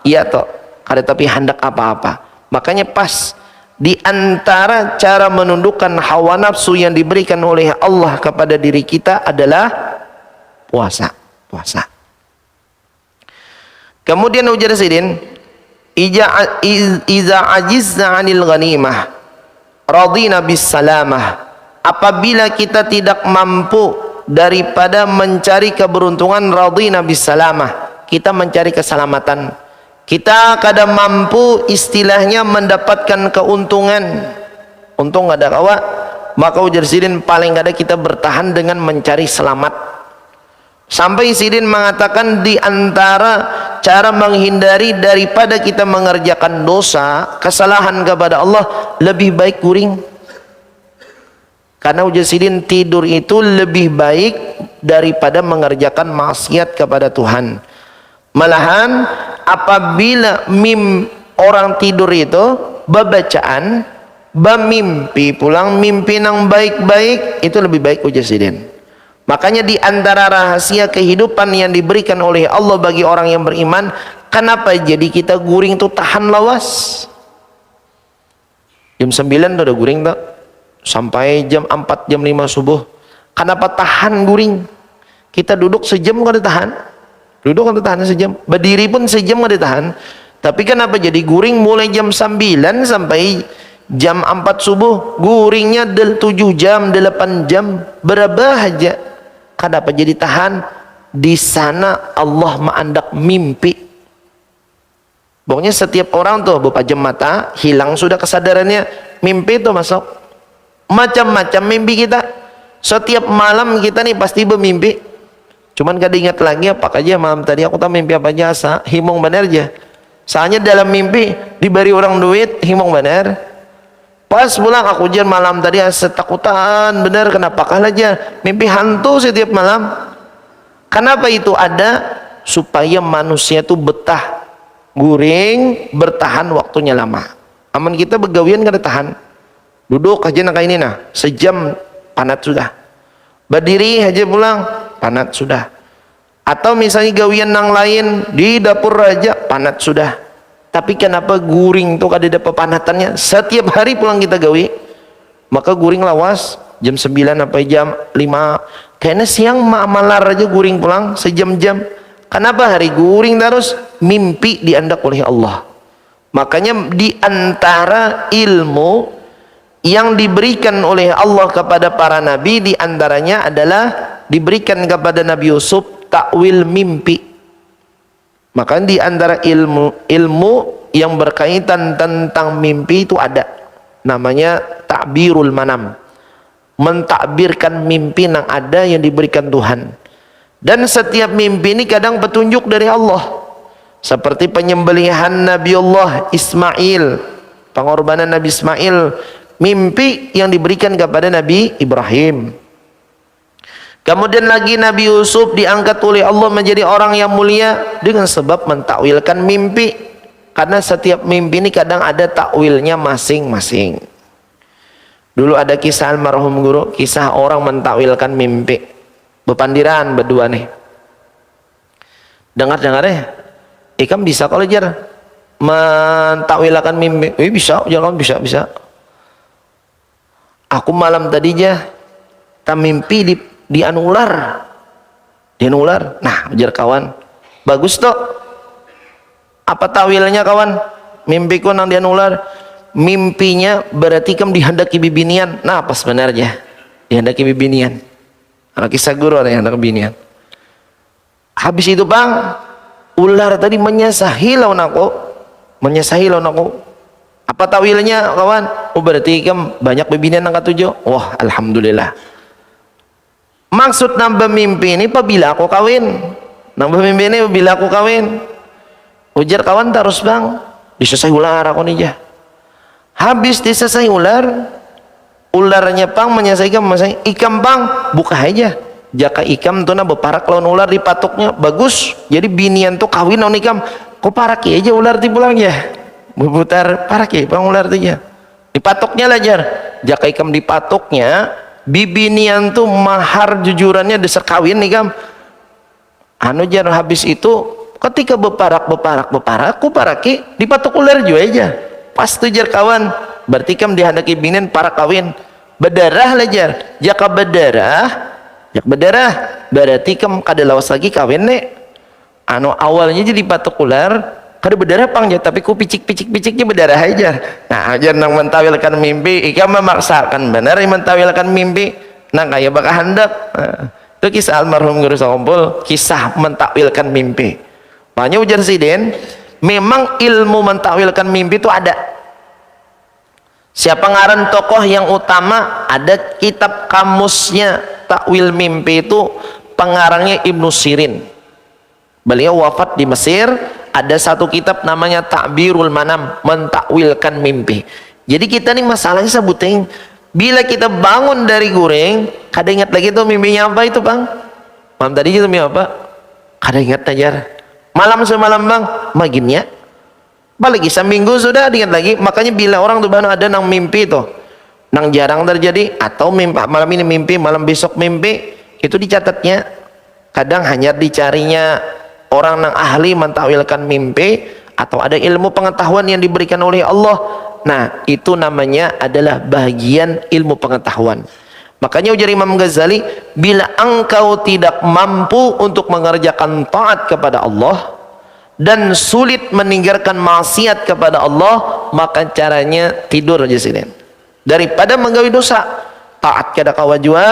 ya toh ada tapi hendak apa-apa. Makanya pas di antara cara menundukkan hawa nafsu yang diberikan oleh Allah kepada diri kita adalah puasa. Puasa. Kemudian ujar Sidin, iza ajizna 'anil ghanimah radina bis salamah. Apabila kita tidak mampu daripada mencari keberuntungan, radina bis salamah, kita mencari keselamatan. Kita kadang mampu istilahnya mendapatkan keuntungan, untung ada kawa, maka ujar Sidin paling ada kita bertahan dengan mencari selamat. Sampai Sidin mengatakan di antara cara menghindari daripada kita mengerjakan dosa, kesalahan kepada Allah, lebih baik guring. Karena ujar Sidin tidur itu lebih baik daripada mengerjakan maksiat kepada Tuhan. Malahan apabila orang tidur itu bacaan, mimpi pulang mimpi yang baik-baik, itu lebih baik ujar Sidin. Makanya di antara rahasia kehidupan yang diberikan oleh Allah bagi orang yang beriman, kenapa jadi kita guring tuh tahan lawas? Jam 9 tuh udah guring tuh sampai jam 4 jam 5 subuh. Kenapa tahan guring? Kita duduk sejam kan ditahan. Duduk kan ditahan sejam. Berdiri pun sejam kan ditahan. Tapi kenapa jadi guring mulai jam 9 sampai jam 4 subuh? Guringnya 7 jam, 8 jam. Berapa aja. Kenapa jadi tahan? Di sana Allah mengandak mimpi. Pokoknya setiap orang tuh berpajam mata, hilang sudah kesadarannya, mimpi itu masuk. Macam-macam mimpi kita. Setiap malam kita nih pasti bermimpi. Cuman kada ingat lagi apa aja malam tadi aku tak mimpi apa aja, himong benar aja. Soalnya dalam mimpi diberi orang duit, himong benar. Pas pulang aku ujian malam tadi setakutan benar, kenapa kalah aja mimpi hantu setiap malam. Kenapa itu ada? Supaya manusia itu betah guring, bertahan waktunya lama. Aman kita begawian kada tahan. Duduk aja nak ini nah, sejam panat sudah. Berdiri aja pulang, panat sudah. Atau misalnya gawian yang lain di dapur aja, panat sudah. Tapi kenapa guring tuh kada ada pepanatannya? Setiap hari pulang kita gawi, maka guring lawas jam 9 sampai jam 5. Kayaknya siang malar aja guring pulang sejam-jam. Kenapa hari guring terus? Mimpi diandak oleh Allah. Makanya di antara ilmu yang diberikan oleh Allah kepada para nabi, di antaranya adalah diberikan kepada Nabi Yusuf takwil mimpi. Maka di antara ilmu yang berkaitan tentang mimpi itu ada namanya takbirul manam, mentakbirkan mimpi yang ada yang diberikan Tuhan. Dan setiap mimpi ini kadang petunjuk dari Allah, seperti penyembelihan Nabiullah Ismail, pengorbanan Nabi Ismail, mimpi yang diberikan kepada Nabi Ibrahim. Kemudian lagi Nabi Yusuf diangkat oleh Allah menjadi orang yang mulia dengan sebab mentakwilkan mimpi. Karena setiap mimpi ini kadang ada takwilnya masing-masing. Dulu ada kisah almarhum guru, kisah orang mentakwilkan mimpi. Bepandiran berdua nih. Dengar-dengar ya. Ikam bisa kalau jar mentakwilkan mimpi. Bisa, jangan bisa. Aku malam tadi aja tak mimpi di anular. Nah, ujar kawan, bagus toh. Apa tawilnya kawan? Mimpiku nang di anular. Mimpinya berarti kamu dihendaki bibinian. Nah, apa sebenarnya? Dihendaki bibinian. Anak kisah guru ada yang hendak bibinian. Habis itu bang, ular tadi menyasahi lawan aku. Apa tawilnya kawan? Oh berarti kamu banyak bibinian nang katujuh. Wah, alhamdulillah. Maksud nambah mimpi ini apabila aku kawin. Nambah mimpi ini apabila aku kawin. Ujar kawan terus bang, disesai ular aku nih jah. Habis disesai ular, ularnya pang menyelesaikan masanya ikam bang, buka aja. Jaka ikam tuh na beparak lawan ular di patuknya bagus. Jadi binian tuh kawin lawan ikam. Kok parak aja ular di pulang ya? berputar parake pangular tu ya. Dipatoknya lah jar. Jaka ikam dipatoknya, bibinian tu mahar jujurannya dasar kawin nih kam. Anu jar habis itu ketika beparak ku paraki dipatok ular juga aja. Pas tu jar kawan, berarti kam dihadaki binin para kawin. Berdarah lah jar. Jaka berdarah, berarti kam kada lawas lagi kawin nek. Anu awalnya jadi patok ular kada berdarah pangja, tapi ku piciknya berdarah aja. Nah ajar nang mentawilkan mimpi ikam memaksakan benar mentawilkan mimpi nang kaya bakal hendak. Itu kisah almarhum guru sakumpul, kisah mentakwilkan mimpi. Makanya ujar Siden, memang ilmu mentakwilkan mimpi itu ada. Siapa ngaran tokoh yang utama, ada kitab kamusnya takwil mimpi itu pengarangnya Ibnu Sirin. Beliau wafat di Mesir. Ada satu kitab namanya Ta'birul Manam, mentakwilkan mimpi. Jadi kita nih masalahnya sebuting, bila kita bangun dari guring, kada ingat lagi tuh mimpinya apa itu bang. Malam tadi itu mimpi apa? Kada ingat aja. Malam semalam bang, maginnya. Apalagi seminggu sudah ingat lagi. Makanya bila orang tuh bang ada nang mimpi tuh, nang jarang terjadi, atau mimpi, malam ini mimpi, malam besok mimpi, itu dicatatnya. Kadang hanya dicarinya orang yang ahli mentakwilkan mimpi, atau ada ilmu pengetahuan yang diberikan oleh Allah. Nah itu namanya adalah bagian ilmu pengetahuan. Makanya ujar Imam Ghazali, bila engkau tidak mampu untuk mengerjakan taat kepada Allah dan sulit meninggalkan maksiat kepada Allah, maka caranya tidur aja sini daripada menggawi dosa. Taat kada kawajua,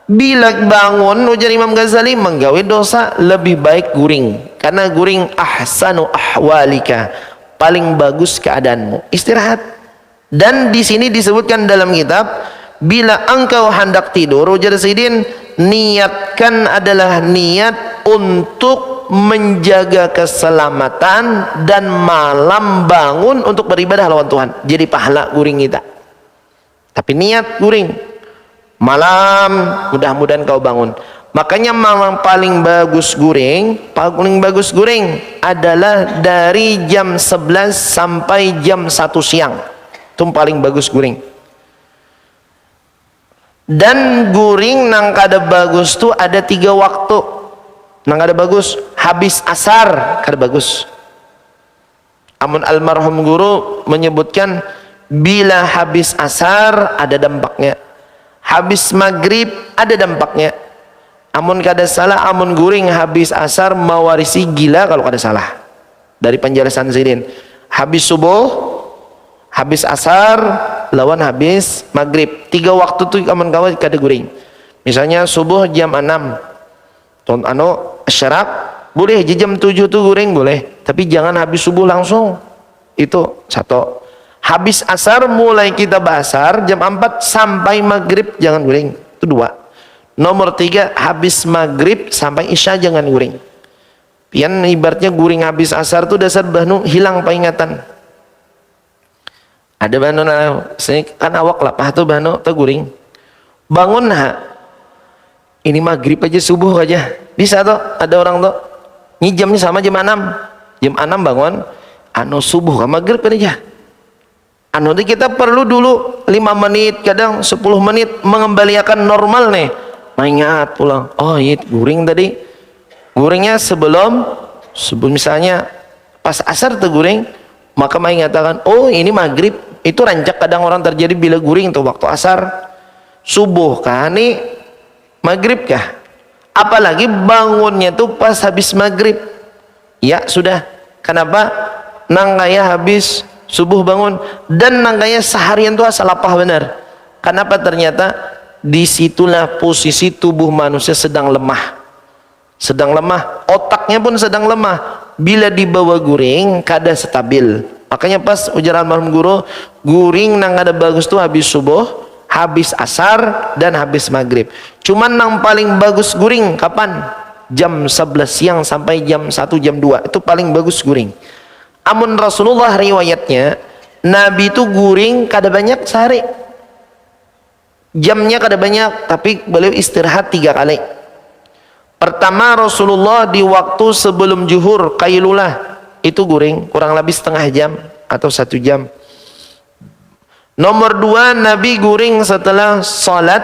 bila bangun ujar Imam Ghazali menggawe dosa, lebih baik guring, karena guring ahsanu ahwalika, paling bagus keadaanmu, istirahat. Dan di sini disebutkan dalam kitab, bila engkau hendak tidur ujar Sidin, niatkan adalah niat untuk menjaga keselamatan dan malam bangun untuk beribadah lawan Tuhan, jadi pahala guring kita. Tapi niat guring malam, mudah-mudahan kau bangun. Makanya malam paling bagus guring adalah dari jam 11 sampai jam 1 siang. Itu paling bagus guring. Dan guring nang kada bagus tuh ada 3 waktu. Nang kada bagus, habis asar kada bagus. Amun almarhum guru menyebutkan bila habis asar ada dampaknya, habis maghrib ada dampaknya. Amun kada salah, amun guring habis asar mewarisi gila kalau kada salah dari penjelasan Zidin. Habis subuh, habis asar lawan habis maghrib, 3 waktu tu amun kawan kada guring. Misalnya subuh jam 6 ton syarak boleh, jam 7 tu guring boleh, tapi jangan habis subuh langsung. Itu satu. Habis asar mulai kita basar jam 4 sampai maghrib jangan guring, itu 2. Nomor 3, habis maghrib sampai isya jangan guring. Pian ibaratnya guring habis asar tuh dasar banu hilang peringatan. Ada banu kan awak lapah tuh banu tuh guring. Bangun ini maghrib aja subuh aja bisa tuh, ada orang tuh ini jamnya sama jam 6. Jam 6 bangun subuh ke maghrib aja. Kita perlu dulu 5 menit, kadang 10 menit mengembalikan normal nih. Mengingat pulang, oh iya guring tadi, guringnya sebelum misalnya pas asar tuh guring, maka mengatakan oh ini maghrib. Itu rancak kadang orang terjadi bila guring tuh waktu asar, subuh kah nih maghrib kah, apalagi bangunnya tuh pas habis maghrib. Ya sudah, kenapa nang kaya habis subuh bangun dan nang kaya seharian tuh asal lapah benar. Kenapa? Ternyata disitulah posisi tubuh manusia sedang lemah, otaknya pun sedang lemah. Bila dibawa guring kada stabil. Makanya pas ujar almarhum guru, guring nang ada bagus tuh habis subuh, habis asar dan habis maghrib. Cuman nang paling bagus guring kapan? Jam 11 siang sampai jam 1 jam 2 itu paling bagus guring. Amun Rasulullah riwayatnya Nabi itu guring kada banyak sehari, jamnya kada banyak, tapi beliau istirahat 3 kali. Pertama Rasulullah di waktu sebelum zuhur, qailulah, itu guring kurang lebih setengah jam atau 1 jam. Nomor 2, Nabi guring setelah salat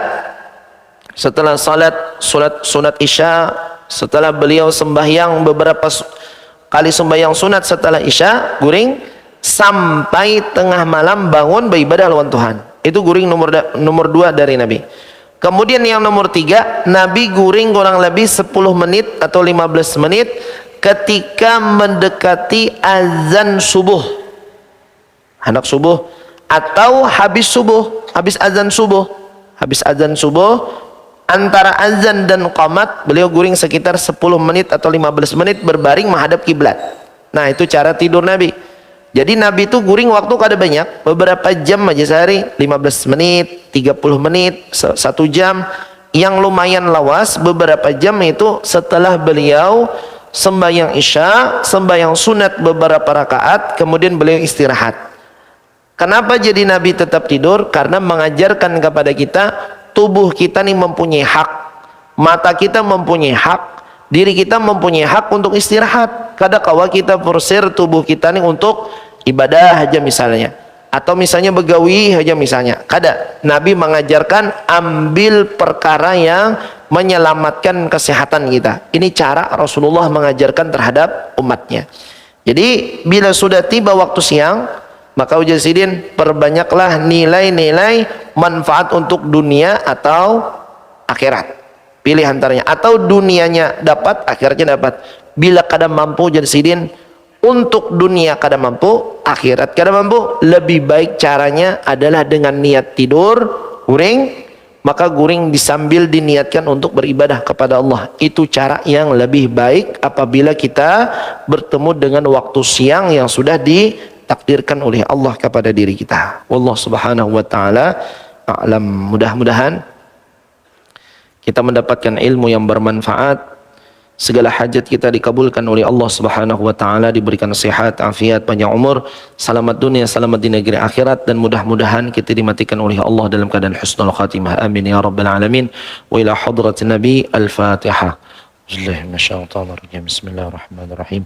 sunat Isya, setelah beliau sembahyang beberapa kali sembahyang sunat setelah Isya, guring sampai tengah malam bangun beribadah lawan Tuhan. Itu guring nomor 2 dari Nabi. Kemudian yang nomor 3, Nabi guring kurang lebih 10 menit atau 15 menit ketika mendekati azan subuh. Hendak subuh atau habis subuh, habis azan subuh, antara azan dan qamat beliau guring sekitar 10 menit atau 15 menit berbaring menghadap kiblat. Nah, itu cara tidur Nabi. Jadi Nabi itu guring waktu kada banyak, beberapa jam aja sehari, 15 menit, 30 menit, 1 jam. Yang lumayan lawas beberapa jam itu setelah beliau sembahyang Isya, sembahyang sunat beberapa rakaat, kemudian beliau istirahat. Kenapa jadi Nabi tetap tidur? Karena mengajarkan kepada kita, tubuh kita nih mempunyai hak, mata kita mempunyai hak, diri kita mempunyai hak untuk istirahat. Kadang-kala kita forsir tubuh kita nih untuk ibadah aja misalnya, atau misalnya begawi aja misalnya. Nabi mengajarkan ambil perkara yang menyelamatkan kesehatan kita. Ini cara Rasulullah mengajarkan terhadap umatnya. Jadi bila sudah tiba waktu siang, maka ujasidin perbanyaklah nilai-nilai manfaat untuk dunia atau akhirat. Pilih antaranya, atau dunianya dapat, akhiratnya dapat. Bila kada mampu ujasidin untuk dunia kada mampu, akhirat kada mampu, lebih baik caranya adalah dengan niat tidur, guring, maka guring disambil diniatkan untuk beribadah kepada Allah. Itu cara yang lebih baik apabila kita bertemu dengan waktu siang yang sudah ditakdirkan oleh Allah kepada diri kita. Wallahu subhanahu wa ta'ala a'lam. Mudah-mudahan kita mendapatkan ilmu yang bermanfaat, segala hajat kita dikabulkan oleh Allah subhanahu wa ta'ala, diberikan sehat, afiat, panjang umur, selamat dunia, selamat di negeri akhirat, dan mudah-mudahan kita dimatikan oleh Allah dalam keadaan husnul khatimah. Amin ya rabbal alamin. Wa ila hadrat Nabi al-Fatihah. Bismillahirrahmanirrahim.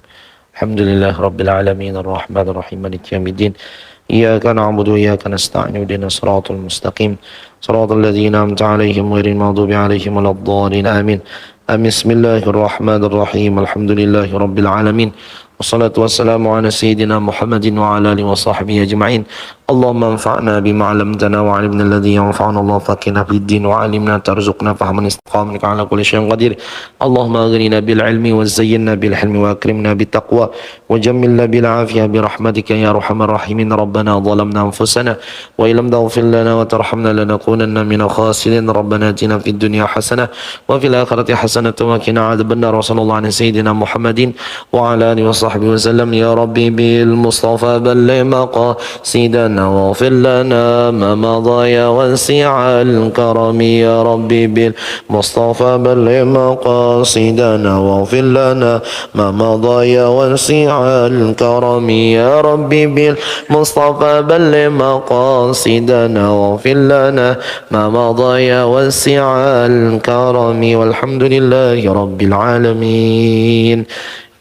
Alhamdulillah rabbil alamin arrahmanir rahim maliki yaumiddin. Iyyaka na'budu wa iyyaka nasta'in ihdinas siratal mustaqim siratal ladzina an'amta 'alaihim ghairil maghdubi 'alaihim waladdallin. Amin. Bismillahirrahmanirrahim. Alhamdulillahi rabbil alamin. Wassalatu wassalamu ala sayyidina Muhammadin wa ala alihi wa sahbihi ajma'in. Allahumma anfa'na bima 'allamtana wa 'allimna alladhi yanfa'una, Allah faqihna fid din wa 'allimna tarzuqna fahman istiqamah ala kulli syai'in qadir. Allahumma aghnina bil 'ilmi wa zayyinna bil hilmi wa akrimna bit taqwa wa jammilna bil 'afiyah bi rahmatika ya arhamar rahimin. Rabbana zalamna anfusana wa illam taghfir lana wa tarhamna lanakunanna minal khasirin. Rabbana atina fid dunya hasanah wa fil akhirati hasanah wa qina adzabannar. Sallallahu ala sayyidina Muhammadin wa ala alihi wa sahbihi wa sallam. Ya Rabbi bil Mustafa balligh maqasidana واغفر لنا ما مضى يا واسع الكرم. يا ربي بالمصطفى بلغ مقاصدنا واغفر لنا ما مضى يا واسع الكرم. يا ربي بالمصطفى بلغ مقاصدنا واغفر لنا ما مضى يا واسع الكرم. والحمد لله رب العالمين.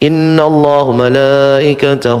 إن الله ملائكته